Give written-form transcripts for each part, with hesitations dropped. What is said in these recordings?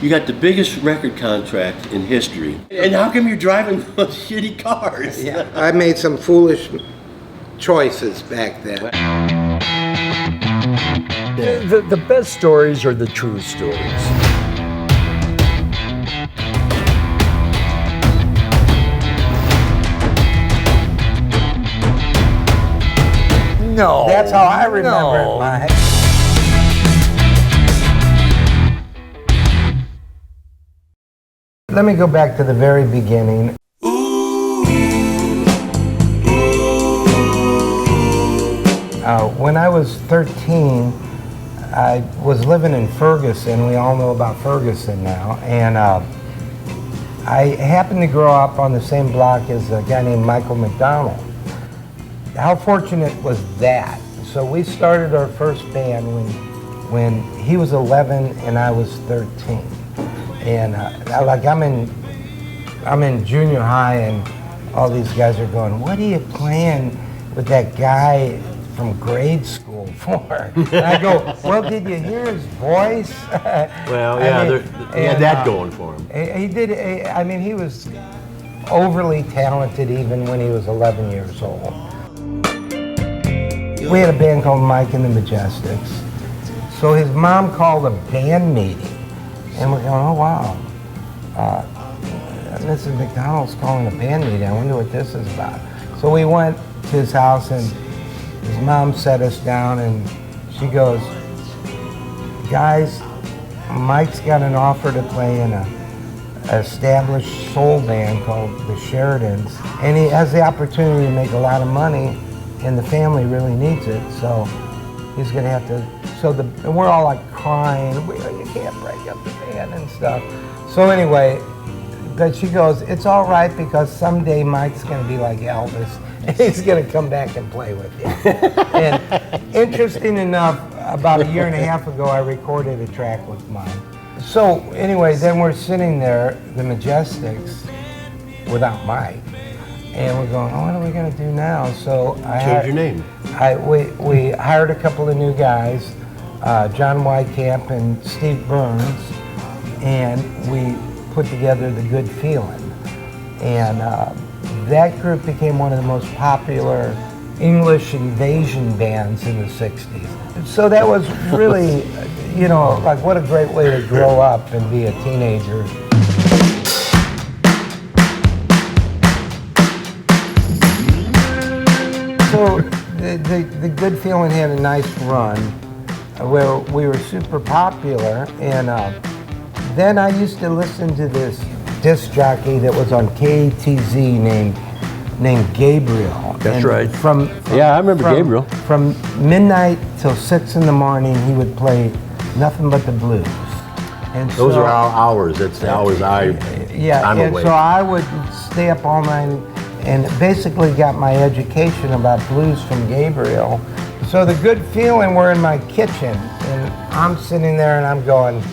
You got the biggest record contract in history. And how come you're driving those shitty cars? Yeah, I made some foolish choices back then. The best stories are the true stories. No. That's how I remember it, Mike. Let me go back to the very beginning. When I was 13, I was living in Ferguson. We all know about Ferguson now. And I happened to grow up on the same block as a guy named Michael McDonald. How fortunate was that? So we started our first band when he was 11 and I was 13. And like I'm in junior high and all these guys are going, what are you playing with that guy from grade school for? And I go, well, did you hear his voice? Well, yeah, he had that going for him. He did, I mean, he was overly talented even when he was 11 years old. We had a band called Mike and the Majestics. So his mom called a band meeting. And we're going, oh wow, Mrs. McDonald's calling a band meeting. I wonder what this is about. So we went to his house and his mom sat us down and she goes, guys, Mike's got an offer to play in an established soul band called the Sheridans. And he has the opportunity to make a lot of money and the family really needs it. So he's gonna have to, and we're all like crying, you can't break up the band and stuff. So anyway, but she goes, it's all right because someday Mike's gonna be like Elvis and he's gonna come back and play with you. And interesting enough, about a year and a half ago, I recorded a track with Mike. So anyway, then we're sitting there, the Majestics, without Mike. And we're going, oh, what are we going to do now? So Change your name. We hired a couple of new guys, John Whitecamp and Steve Burns, and we put together The Good Feeling. And that group became one of the most popular English invasion bands in the 60s. So that was really, you know, like what a great way to grow up and be a teenager. So the Good Feeling had a nice run where we were super popular, and then I used to listen to this disc jockey that was on KTZ named Gabriel. That's right. Yeah, I remember Gabriel. From midnight till 6 in the morning, he would play nothing but the blues. And Those are our hours. That's the hours I'm awake. So I would stay up all night and basically got my education about blues from Gabriel. So The Good Feeling, we're in my kitchen, and I'm sitting there and I'm going,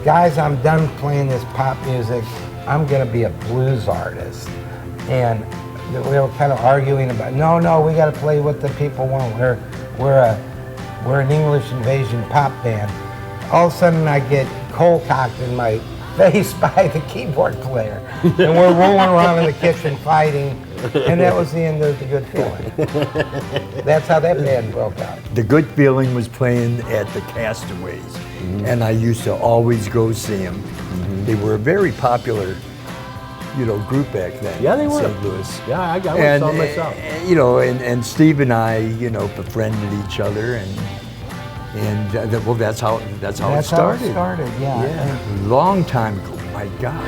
guys, I'm done playing this pop music. I'm gonna be a blues artist. And we were kind of arguing about, no, we gotta play what the people want. We're an English invasion pop band. All of a sudden I get cold-cocked in my face by the keyboard player. And we're rolling around in the kitchen fighting, and that was the end of The Good Feeling. That's how that band broke out. The Good Feeling was playing at the Castaways, and I used to always go see them. They were a very popular, group back then. Yeah, they in were. St. Louis. Yeah, I saw them myself. And Steve and I, befriended each other, and that's how it started. That's how it started, yeah. Yeah, long time ago. My God.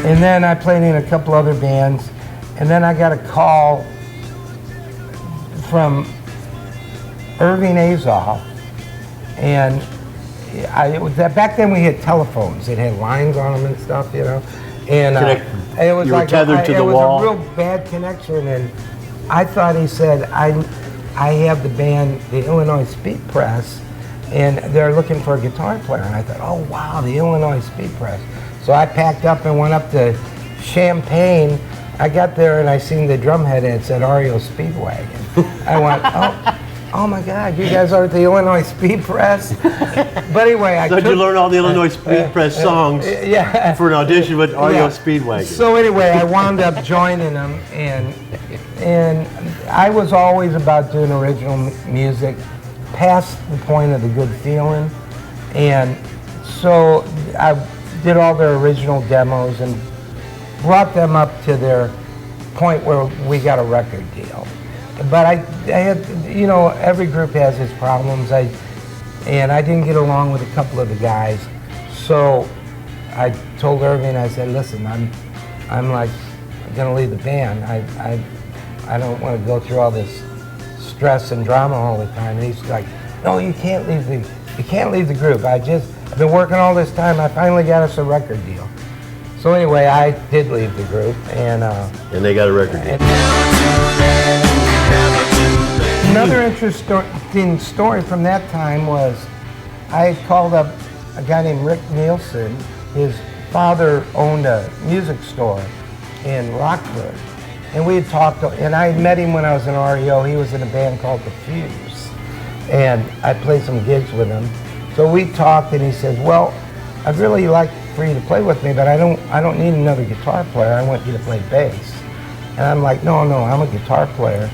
And then I played in a couple other bands, and then I got a call from Irving Azoff, and back then we had telephones. It had lines on them and stuff, And it was you were tethered to the wall. It was a real bad connection, and I thought he said, I have the band, the Illinois Speed Press, and they're looking for a guitar player. And I thought, oh wow, the Illinois Speed Press. So I packed up and went up to Champaign I got there and I seen the drum head and it said REO Speedwagon. I went, oh my God, you guys aren't the Illinois Speed Press? But anyway, So did you learn all the Illinois Speed Press songs yeah. for an audition with REO Yeah. Speedwagon? So anyway, I wound up joining them, and I was always about doing original music, past the point of the good feeling, and so I did all their original demos and brought them up to their point where we got a record deal. But I had, you know, every group has its problems. And I didn't get along with a couple of the guys, so I told Irving, I said, listen, I'm like gonna leave the band. I don't want to go through all this stress and drama all the time. And he's like, no, you can't leave the group. I've been working all this time. I finally got us a record deal. So anyway, I did leave the group, and they got a record deal. Another interesting story from that time was I had called up a guy named Rick Nielsen. His father owned a music store in Rockford. And we had talked, and I had met him when I was in REO. He was in a band called The Fuse. And I played some gigs with him. So we talked, and he says, well, I'd really like for you to play with me, but I don't need another guitar player. I want you to play bass. And I'm like, no, I'm a guitar player.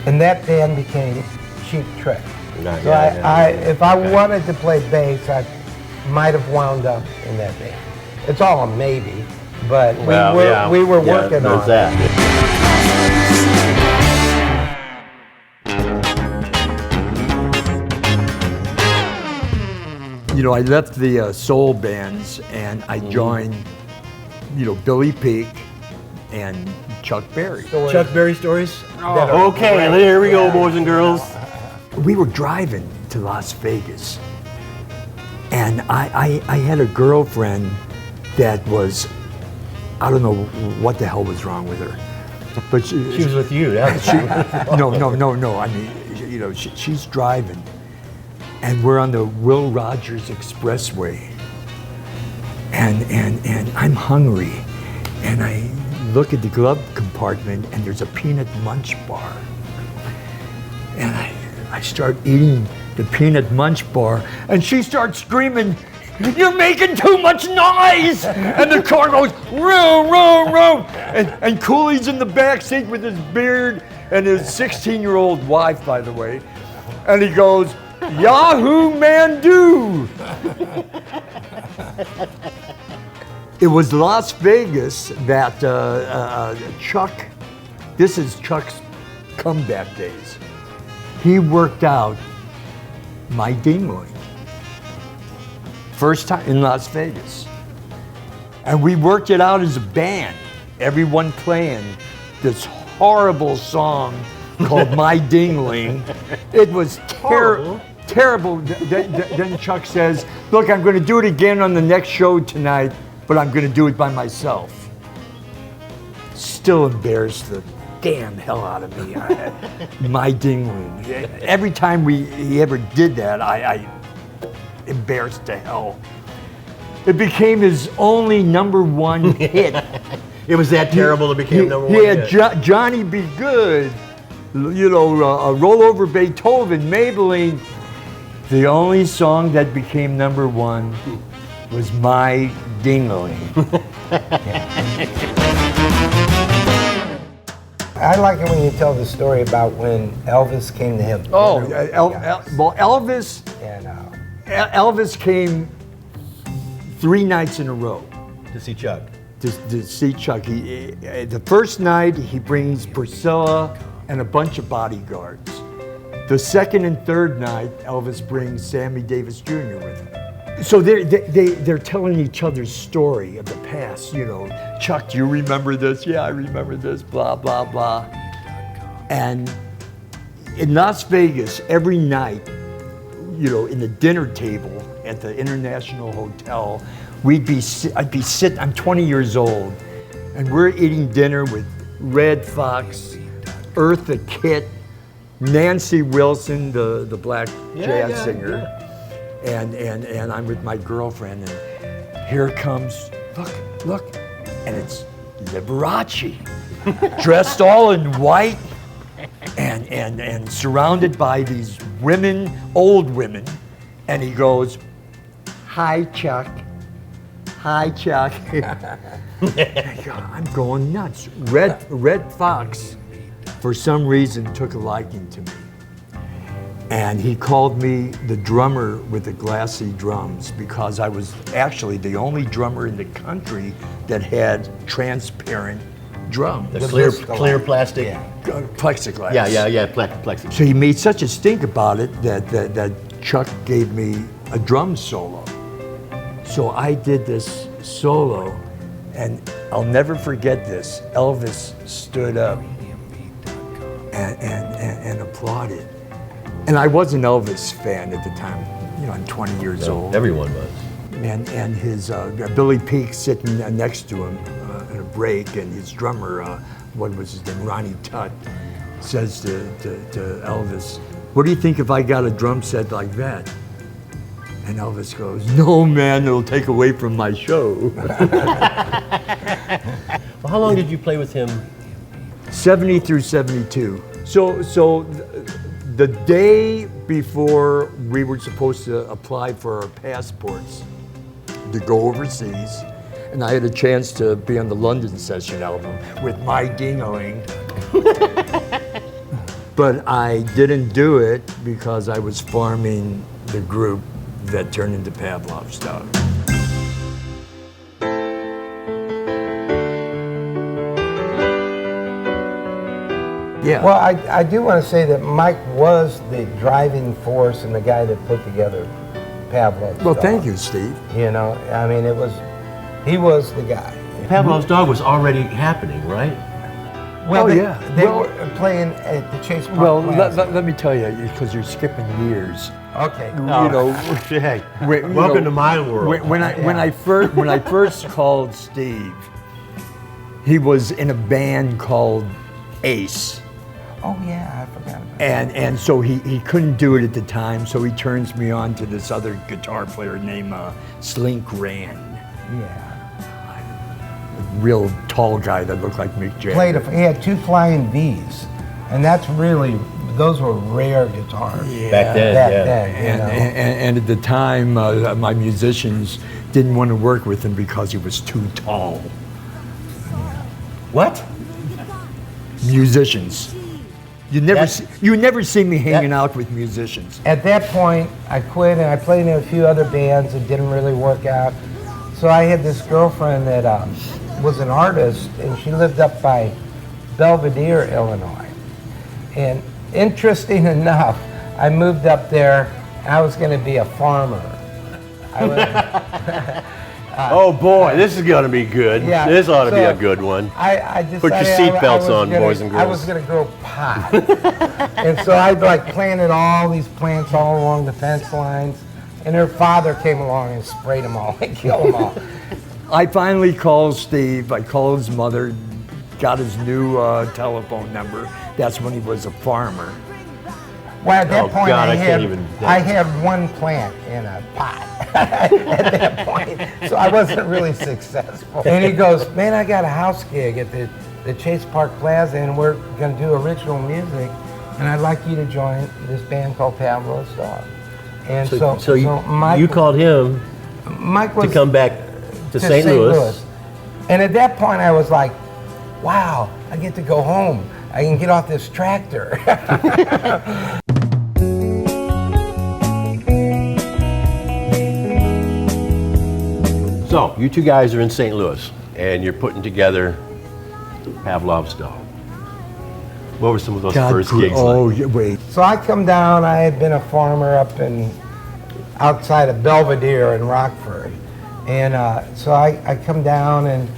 And that band became Cheap Trick. If I wanted to play bass, I might have wound up in that band. It's all a maybe, but we were working on that. You know, I left the soul bands and I joined, you know, Billy Peak and Chuck Berry. Chuck Berry stories? Oh, Okay, here we go, boys and girls. We were driving to Las Vegas, and I had a girlfriend that was, I don't know what the hell was wrong with her, but She was with you, yeah. no. I mean, you know, she's driving, and we're on the Will Rogers Expressway, and I'm hungry, and I look at the glove compartment, and there's a peanut munch bar, and I start eating the peanut munch bar, and she starts screaming, "You're making too much noise!" And the car goes, room, room, room. And Cooley's in the back seat with his beard and his 16-year-old wife, by the way. And he goes, "Yahoo Mandu!" It was Las Vegas that Chuck, this is Chuck's comeback days. He worked out my Dingling. First time in Las Vegas. And we worked it out as a band. Everyone playing this horrible song called My Dingling. It was terrible. Then Chuck says, "Look, I'm going to do it again on the next show tonight, but I'm going to do it by myself." Still embarrassed the damn hell out of me. My Dingling. Every time he ever did that, I embarrassed to hell. It became his only #1 hit. It was that terrible it became #1 hit. Yeah, Johnny Be Good, you know, Roll Over Beethoven, Maybelline. The only song that became #1 was My Dingling. I like it when you tell the story about when Elvis came to him. Well, Elvis. And, Elvis came 3 nights in a row To see Chuck. to see Chuck. The first night, he brings Priscilla and a bunch of bodyguards. The second and third night, Elvis brings Sammy Davis Jr. with him. So they're telling each other's story of the past. You know, Chuck, do you remember this? Yeah, I remember this, blah, blah, blah. And in Las Vegas, every night, you know, in the dinner table at the International Hotel, I'd be sitting, I'm 20 years old, and we're eating dinner with Red Fox, Eartha Kitt, Nancy Wilson, the black jazz singer, and I'm with my girlfriend, and here comes, look, and it's Liberace. dressed all in white and surrounded by these women, old women. And he goes, "Hi, Chuck. Hi, Chuck." I'm going nuts. Red Fox, for some reason, took a liking to me. And he called me the drummer with the glassy drums because I was actually the only drummer in the country that had transparent drums. The clear plastic. Yeah. Plexiglass. Yeah, plexiglass. So he made such a stink about it that Chuck gave me a drum solo. So I did this solo, and I'll never forget this. Elvis stood up and applauded. And I was an Elvis fan at the time. You know, I'm 20 years old. Everyone was. And his Billy Peake sitting next to him in a break, and his drummer, what was his name, Ronnie Tutt, says to Elvis, "What do you think if I got a drum set like that?" And Elvis goes, "No, man, it'll take away from my show." Well, how long did you play with him? 70 through 72. So the day before we were supposed to apply for our passports to go overseas, and I had a chance to be on the London Session album with My Ding-a-ling. But I didn't do it because I was farming the group that turned into Pavlov's Dog. Yeah. Well, I do want to say that Mike was the driving force and the guy that put together Pavlov's Well, Dog. thank you, Steve. You know, I mean, he was the guy. Pavlov's Dog was already happening, right? Well, Oh, they, yeah. they Well- were playing at the Chase Park Well, Plaza. let me tell you, because you're skipping years. Okay. You know, Hey, when- you welcome know, to my world. when I first called Steve, he was in a band called Ace. Oh yeah, I forgot about that. And so he couldn't do it at the time, so he turns me on to this other guitar player named Slink Rand. Yeah. Real tall guy that looked like Mick Jagger. He had 2 Flying V's, and those were rare guitars. Back then, Back yeah. then, you know. And at the time, my musicians didn't want to work with him because he was too tall. What? Musicians. You never see me hanging out with musicians. At that point, I quit and I played in a few other bands. It didn't really work out. So I had this girlfriend that was an artist, and she lived up by Belvedere, Illinois. And interesting enough, I moved up there. I was going to be a farmer. I was, Oh boy, this is gonna be good. Yeah, This ought to be so a good one. I decided Put your I seatbelts was on, gonna- boys and I girls. was going to grow pot. And so I planted all these plants all along the fence lines. And her father came along and sprayed them all and killed them all. I finally called Steve. I called his mother, got his new telephone number. That's when he was a farmer. Well, at that Oh, point, God, I I can't had even- I had 1 plant in a pot at that point, so I wasn't really successful. And he goes, "Man, I got a house gig at the Chase Park Plaza, and we're going to do original music, and I'd like you to join this band called Pavlov's Dog." And So Mike, you called him Mike to was come back to St. Louis. And at that point, I was like, "Wow, I get to go home. I can get off this tractor." So you two guys are in St. Louis, and you're putting together Pavlov's Dog. What were some of those first gigs Oh, like? yeah, wait. So I come down. I had been a farmer up outside of Belvedere in Rockford, and so I come down, and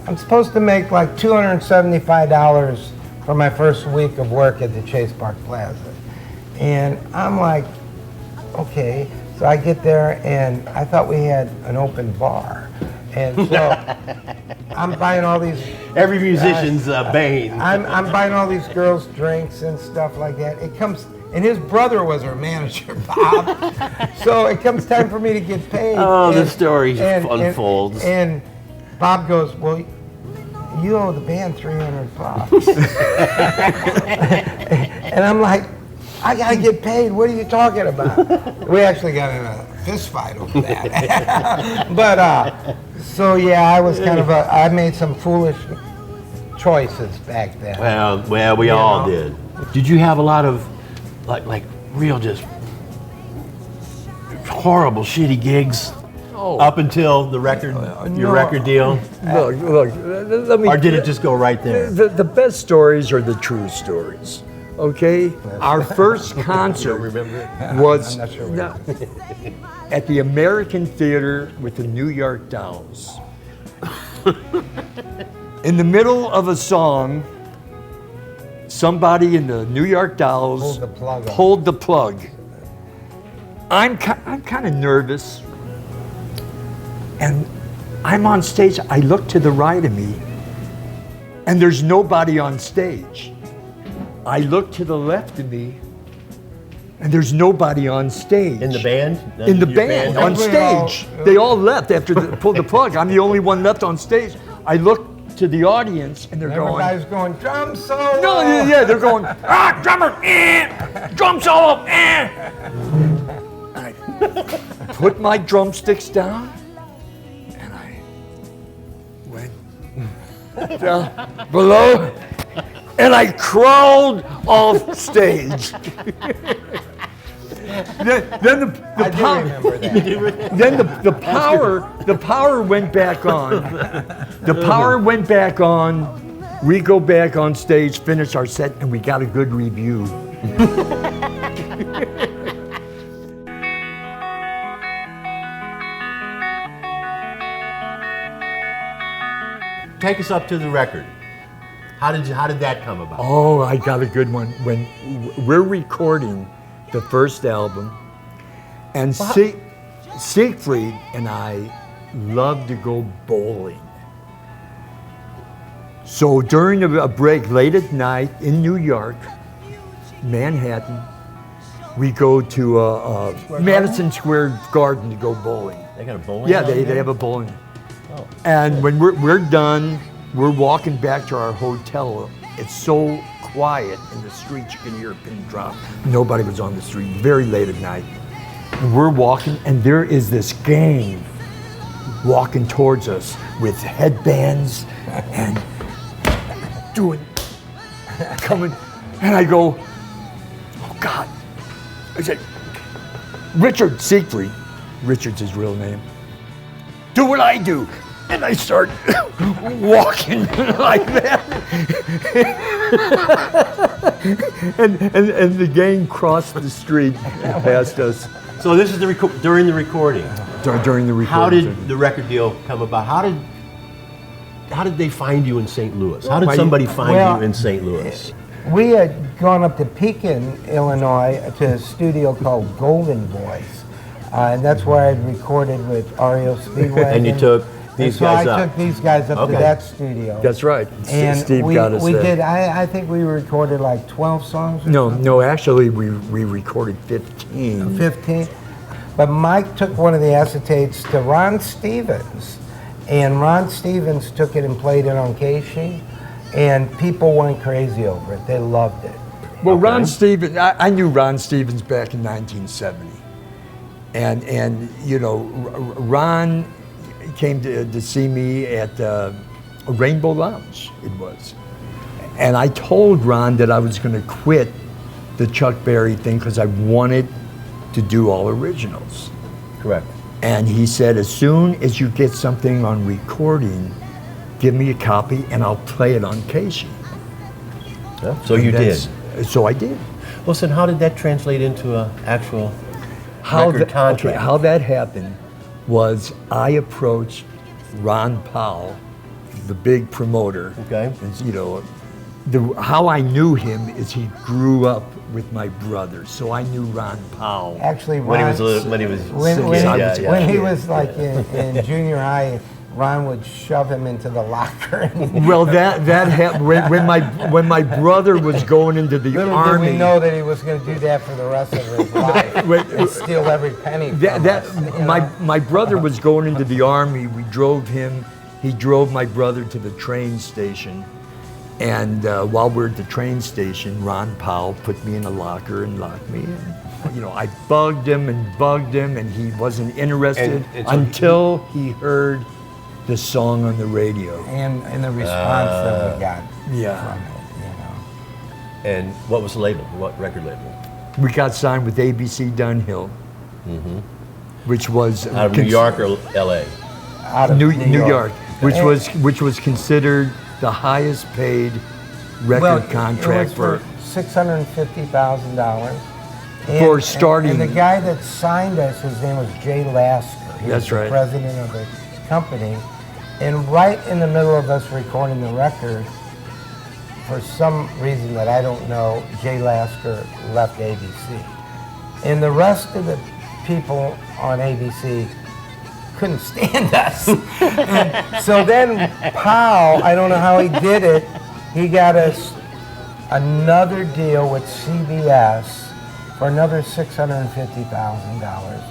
I'm supposed to make like $275 for my first week of work at the Chase Park Plaza, and I'm like, okay. So I get there, and I thought we had an open bar, and so I'm buying all these. Every musician's bane. I'm buying all these girls drinks and stuff like that. It comes, and his brother was our manager, Bob. So it comes time for me to get paid. Oh, the and- story and- unfolds. And Bob goes, "Well, you owe the band $300. And I'm like, I gotta get paid. What are you talking about? We actually got in a fist fight over that. But so yeah, I was kind of I made some foolish choices back then. Well, we all did. Did you have a lot of like real just horrible, shitty gigs up until the record, your record deal? Look, let me. Or did it just go right there? The best stories are the true stories. Okay, our first concert was I'm not sure at the American Theater with the New York Dolls. In the middle of a song, somebody in the New York Dolls pulled the plug. I'm kind of nervous, and I'm on stage. I look to the right of me, and there's nobody on stage. I look to the left of me, and there's nobody on stage. In the band? In the band, on stage. They all left after they pulled the plug. I'm the only one left on stage. I look to the audience, and they're going... Everybody's going, drum solo! No, yeah, they're going, drummer, drum solo, I put my drumsticks down, and I went down below, and I crawled off stage. Then the power went back on. The power went back on. We go back on stage, finish our set, and we got a good review. Take us up to the record. How did that come about? Oh, I got a good one. When we're recording the first album, and Siegfried and I love to go bowling. So during a break late at night in New York, Manhattan, we go to Madison Square Garden to go bowling. They got a bowling? Yeah, they have a bowling. Oh. And when we're done, we're walking back to our hotel. It's so quiet in the streets, you can hear a pin drop. Nobody was on the street, very late at night. And we're walking, and there is this gang walking towards us with headbands and coming. And I go, oh God. I said, Richard Siegfried, Richard's his real name, do what I do. And I start walking like that. and the gang crossed the street past us. So this is during the recording. During the recording. How did the record deal come about? How did they find you in St. Louis? How did somebody find you in St. Louis? We had gone up to Pekin, Illinois, to a studio called Golden Voice. And that's where I'd recorded with REO Speedway. And you took these guys up. I took these guys up to that studio. That's right. And Steve got us we there. did, I think we recorded like 12 songs. No, actually we recorded 15. 15. But Mike took one of the acetates to Ron Stevens. And Ron Stevens took it and played it on Casey. And people went crazy over it. They loved it. Well, Ron Stevens, I knew Ron Stevens back in 1970. And you know, Ron came to see me at Rainbow Lounge, it was. And I told Ron that I was going to quit the Chuck Berry thing because I wanted to do all originals. Correct. And he said, as soon as you get something on recording, give me a copy and I'll play it on Casey. Yeah. So you did? So I did. Well, so how did that translate into an actual record contract? Okay, how that happened was I approached Ron Powell, the big promoter. Okay. And, you know, how I knew him is he grew up with my brother, so I knew Ron Powell. Actually, when he was when he was like in junior high, Ron would shove him into the locker. Well, that happened when my brother was going into the army. Did we know that he was going to do that for the rest of his life and steal every penny from us, my brother was going into the army. We drove him he drove my brother to the train station. And while we're at the train station, Ron Powell put me in a locker and locked me in. You know, I bugged him, and he wasn't interested And so until he heard the song on the radio. And the response that we got Yeah. from it, you know. And what was the label? What record label? We got signed with ABC Dunhill, which was Out of New York or L.A.? Out of New York, which And- was considered the highest paid record contract it was for $650,000. For starting- And the guy that signed us, his name was Jay Lasker. He That's was the right. president of the company. And right in the middle of us recording the record, for some reason that I don't know, Jay Lasker left ABC. And the rest of the people on ABC couldn't stand us. And so then Powell, I don't know how he did it, he got us another deal with CBS for another $650,000.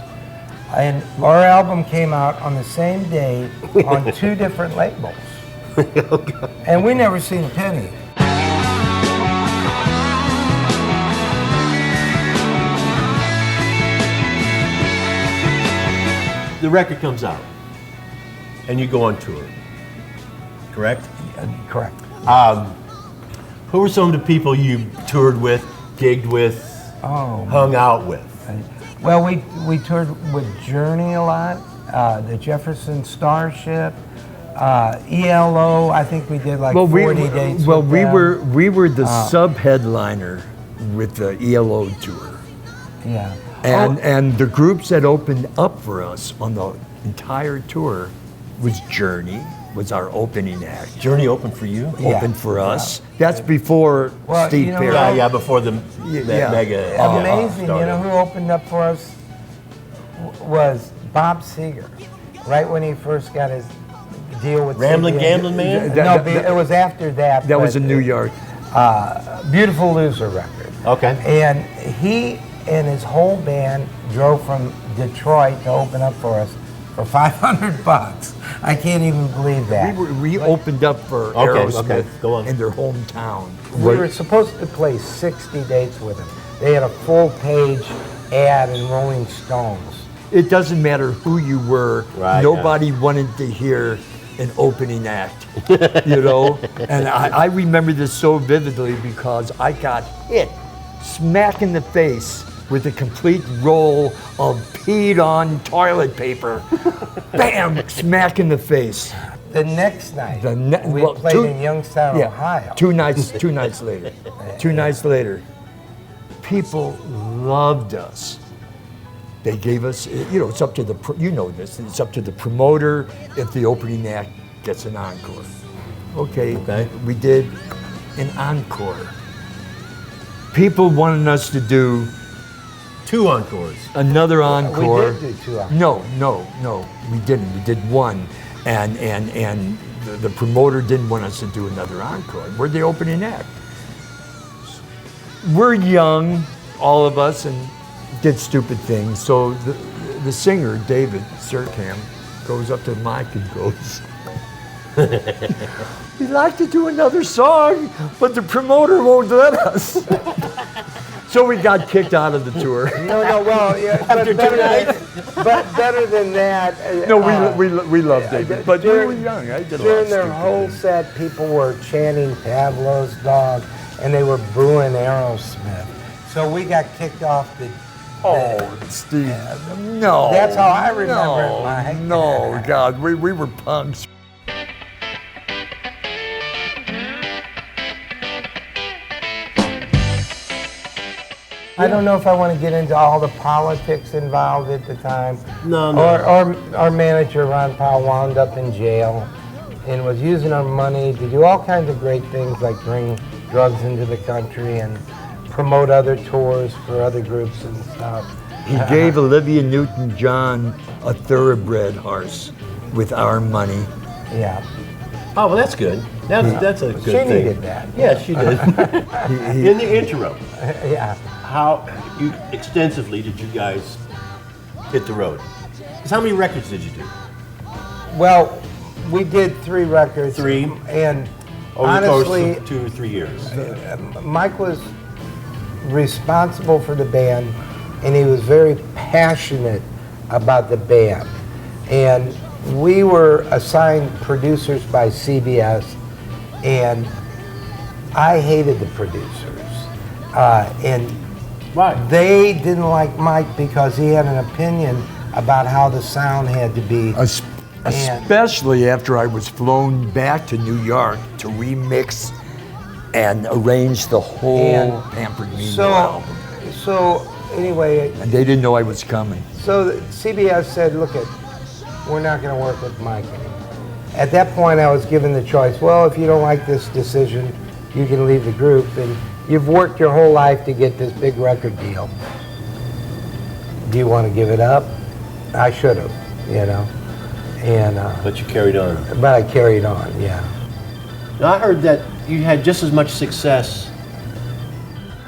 And our album came out on the same day on 2 different labels. And we never seen a penny. The record comes out, and you go on tour, correct? Correct. Who were some of the people you toured with, gigged with, hung out with? Well, we toured with Journey a lot, the Jefferson Starship, ELO. I think we did like 40 dates. Well, with we them. were the sub-headliner with the ELO tour. Yeah. And the groups that opened up for us on the entire tour was Journey, was our opening act. Journey opened for you? Yeah. Opened for us. That's before Well, Steve you know, Perry. Yeah, before the Yeah. mega. Amazing. You started. know who opened up for us was Bob Seger, right when he first got his deal with Rambling CBS. Gambling Man? No, it was after that. That was but, in New York. Beautiful Loser record. Okay. And he and his whole band drove from Detroit to open up for us for $500. I can't even believe that. We opened up for Okay, Aerosmith okay, go on. in their hometown. We were supposed to play 60 dates with him. They had a full-page ad in Rolling Stones. It doesn't matter who you were. Right, Nobody wanted to hear an opening act, you know? And I remember this so vividly because I got hit smack in the face with a complete roll of peed-on toilet paper. Bam! Smack in the face. The next night, we well, played in Youngstown, Ohio. 2 nights later. 2 nights later. People loved us. They gave us, you know, it's up to the, you know this, it's up to the promoter if the opening act gets an encore. Okay. We did an encore. People wanted us to do 2 encores. another encore. We did do 2 encores. No, we didn't. We did 1, and the promoter didn't want us to do another encore. We're the opening act. We're young, all of us, and did stupid things. So the singer, David Surkham, goes up to the mic and goes, we'd like to do another song, but the promoter won't let us. So we got kicked out of the tour. No, well, yeah, but better than that. No, we love David, but we were young. I did a lot During of their stupid whole things. set, people were chanting Pavlov's Dog, and they were booing Aerosmith. So we got kicked off the. Oh, Steve, no. That's how I remember it, Mike. No, God, we were punks. I don't know if I want to get into all the politics involved at the time. No. Our manager, Ron Powell, wound up in jail and was using our money to do all kinds of great things like bring drugs into the country and promote other tours for other groups and stuff. He gave Olivia Newton-John a thoroughbred horse with our money. Yeah. Oh, well, that's good. That's a good She thing. needed that. Yeah, she did. In the intro, Yeah. how extensively did you guys hit the road? 'Cause how many records did you do? Well, We did 3 records. 3? And Over honestly, the course of 2 or 3 years. Mike was responsible for the band, and he was very passionate about the band. And we were assigned producers by CBS, and I hated the producers. And Why? they didn't like Mike because he had an opinion about how the sound had to be. Especially after I was flown back to New York to remix and arrange the whole Pampered Me album. So anyway, And they didn't know I was coming. so CBS said, look, we're not going to work with Mike anymore. At that point, I was given the choice, well, if you don't like this decision, you can leave the group, and you've worked your whole life to get this big record deal. Do you want to give it up? I should have, you know. And But you carried on. but I carried on, yeah. Now, I heard that you had just as much success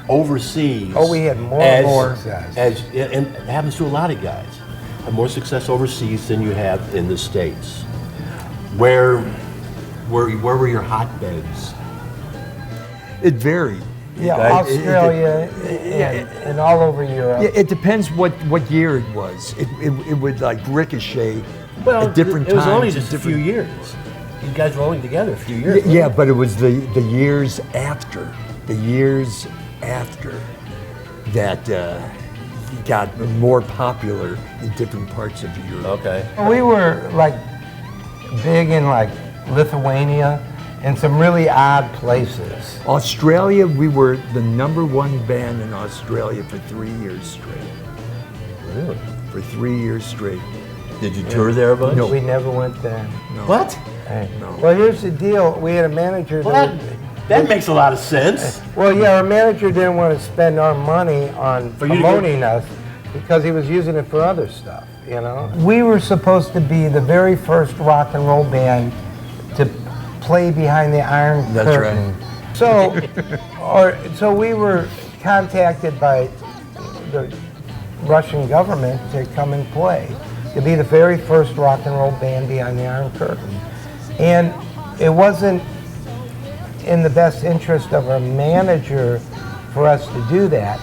overseas. Oh, we had more success. And it happens to a lot of guys. Have more success overseas than you have in the States. Where were your hotbeds? It varied. Yeah, guys- Australia and all over Europe. Yeah, it depends what year it was. It would like ricochet Well, at different it was times. only and just a few different- years. You guys were only together a few years. Yeah, but it was the years after that got more popular in different parts of Europe. Okay. We were like big in like Lithuania and some really odd places. Australia, we were the #1 band in Australia for 3 years straight. Really? For 3 years straight. Did you tour there a bunch? No. We never went there. No. What? Hey. No. Well, here's the deal. We had a manager Well, that makes a lot of sense. well, yeah, our manager didn't want to spend our money on For you to promoting us because he was using it for other stuff, you know? We were supposed to be the very first rock and roll band to play behind the Iron That's Curtain. So we were contacted by the Russian government to come and play, to be the very first rock and roll band behind the Iron Curtain. And it wasn't in the best interest of our manager for us to do that,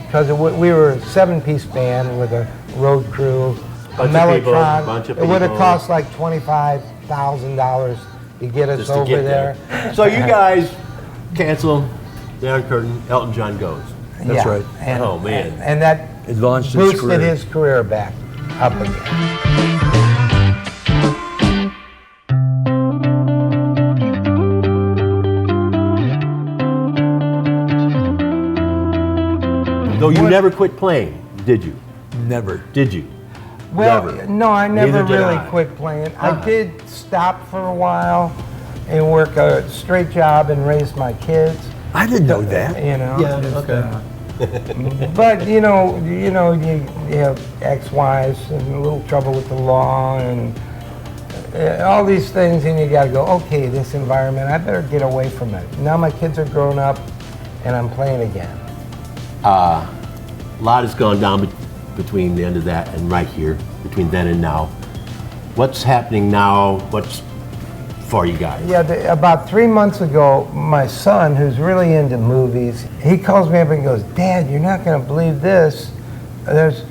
because we were a 7-piece band with a road crew, a Bunch of people, Mellotron. bunch of It would have people. cost like $25,000 to get us Just to over get there. So you guys cancel the Iron Curtain. Elton John goes. That's right. And, Oh, man. And that It launched his boosted career. his career back up again. Though you never quit playing, did you? Never. Did you? Well, Never. no, I never Neither did really I. quit playing. I Uh-huh. did stop for a while and work a straight job and raise my kids. I didn't know that. You know. Yeah, just, okay. But you have ex-wives and a little trouble with the law and all these things, and you got to go, okay, this environment, I better get away from it. Now my kids are grown up, and I'm playing again. A lot has gone down between the end of that and right here, between then and now. What's happening now? What's for you guys? Yeah, about 3 months ago, my son, who's really into movies, he calls me up and goes, "Dad, you're not going to believe this. There's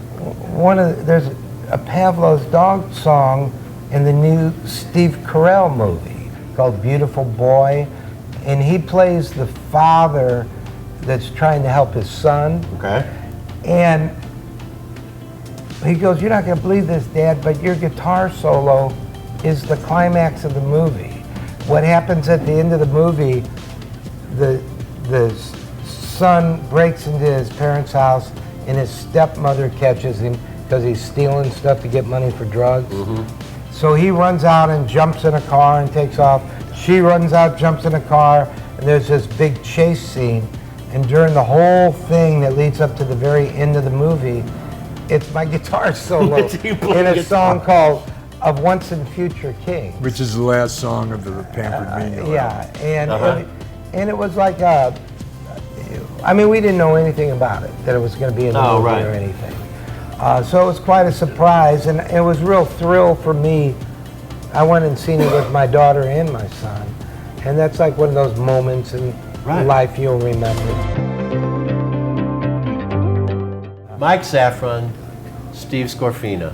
a Pavlov's Dog song in the new Steve Carell movie called Beautiful Boy, and he plays the father that's trying to help his son." Okay. And he goes, "You're not going to believe this, Dad, but your guitar solo is the climax of the movie. What happens at the end of the movie, the son breaks into his parents' house and his stepmother catches him because he's stealing stuff to get money for drugs. So he runs out and jumps in a car and takes off. She runs out, jumps in a car, and there's this big chase scene. And during the whole thing that leads up to the very end of the movie, it's my guitar solo You play in a guitar. song called Of Once and Future Kings. Which is the last song of the Pampered Me. Yeah, and Uh-huh. and it was like, I mean, we didn't know anything about it, that it was going to be in the Oh, movie right. or anything. So it was quite a surprise, and it was a real thrill for me I went and seen it with my daughter and my son. And that's like one of those moments in Right. life you'll remember. Mike Saffron, Steve Scorfina.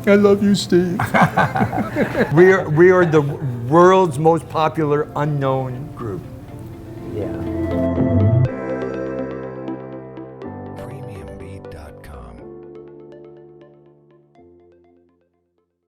I love you, Steve. we are the world's most popular unknown group. Yeah.